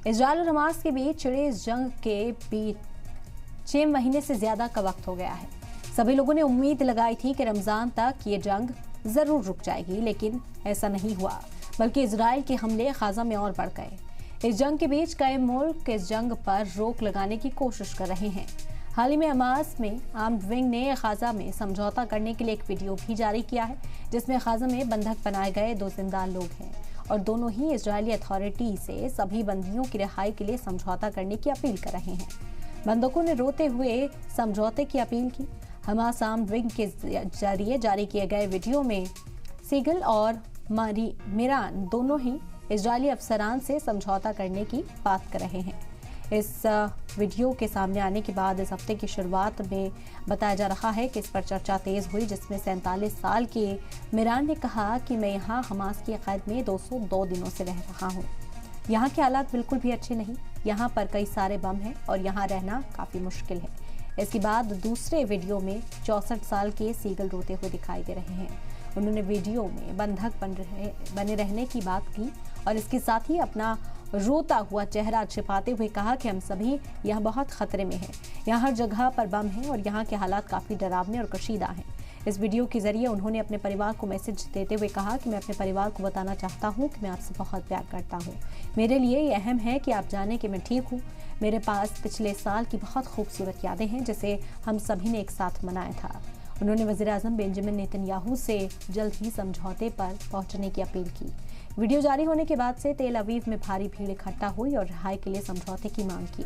Israel और Hamas के बीच छिड़े इस जंग के बीच 6 महीने से ज्यादा का वक्त हो गया है। सभी लोगों ने उम्मीद लगाई थी कि रमजान तक ये जंग जरूर रुक जाएगी, लेकिन ऐसा नहीं हुआ, बल्कि इजराइल के हमले गाजा में और बढ़ गए। इस जंग के बीच कई मुल्क इस जंग पर रोक लगाने की कोशिश कर रहे हैं। हाल ही में हमास में आर्म्ड विंग ने गाजा में समझौता करने के लिए एक वीडियो भी जारी किया है, जिसमें गाजा में बंधक बनाए गए 2 जिंदा लोग हैं और दोनों ही इजरायली अथॉरिटी से सभी बंदियों की रिहाई के लिए समझौता करने की अपील कर रहे हैं। बंधकों ने रोते हुए समझौते की अपील की। हमास आर्म्ड विंग के जरिए जारी किए गए वीडियो में सीगल और मिरान दोनों ही इजरायली अफसरान से समझौता करने की बात कर रहे हैं। इस वीडियो के सामने आने के बाद इस हफ्ते की शुरुआत में बताया जा रहा है कि इस पर चर्चा तेज हुई, जिसमें 47 साल के मिरान ने कहा कि मैं यहाँ हमास की कैद में 202 दिनों से रह रहा हूँ। यहाँ के हालात बिल्कुल भी अच्छे नहीं, यहाँ पर कई सारे बम हैं और यहाँ रहना काफी मुश्किल है। इसके बाद दूसरे वीडियो में 64 साल के सीगल रोते हुए दिखाई दे रहे हैं। उन्होंने वीडियो में बंधक बने रहने की बात की और इसके साथ ही अपना रोता हुआ चेहरा छिपाते हुए कहा कि हम सभी यहाँ बहुत खतरे में हैं। यहाँ हर जगह पर बम है और यहाँ के हालात काफी डरावने और कशीदा हैं। इस वीडियो के जरिए उन्होंने अपने परिवार को मैसेज देते हुए कहा कि मैं अपने परिवार को बताना चाहता हूँ कि मैं आपसे बहुत प्यार करता हूँ। मेरे लिए ये अहम है कि आप जाने कि मैं ठीक हूँ। मेरे पास पिछले साल की बहुत खूबसूरत यादें हैं जिसे हम सभी ने एक साथ मनाया था। उन्होंने वज़ीर-ए-आज़म बेंजामिन नेतन्याहू से जल्द ही समझौते पर पहुंचने की अपील की। वीडियो जारी होने के बाद से तेल अवीव में भारी भीड़ इकट्ठा हुई और रिहाई के लिए समझौते की मांग की।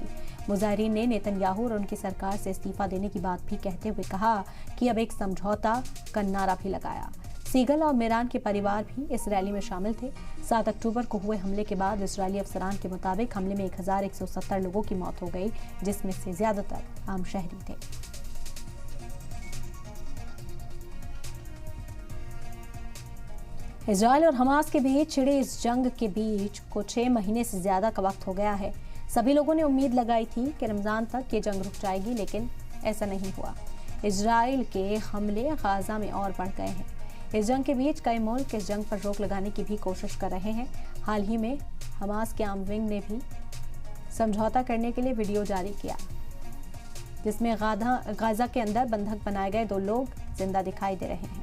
मुजाहिरीन ने नेतन्याहू और उनकी सरकार से इस्तीफा देने की बात भी कहते हुए कहा कि अब एक समझौता का नारा भी लगाया। सीगल और मिरान के परिवार भी इस रैली में शामिल थे। 7 अक्टूबर को हुए हमले के बाद इजरायली अफसरान के मुताबिक हमले में 1170 लोगों की मौत हो गई, जिसमें से ज्यादातर आम शहरी थे। इजराइल और हमास के बीच छिड़े इस जंग के बीच को 6 महीने से ज्यादा का वक्त हो गया है। सभी लोगों ने उम्मीद लगाई थी कि रमजान तक ये जंग रुक जाएगी, लेकिन ऐसा नहीं हुआ। इजराइल के हमले गाजा में और बढ़ गए हैं। इस जंग के बीच कई मुल्क इस जंग पर रोक लगाने की भी कोशिश कर रहे हैं। हाल ही में हमास के आर्म्ड विंग ने भी समझौता करने के लिए वीडियो जारी किया, जिसमें गाजा के अंदर बंधक बनाए गए 2 लोग जिंदा दिखाई दे रहे हैं।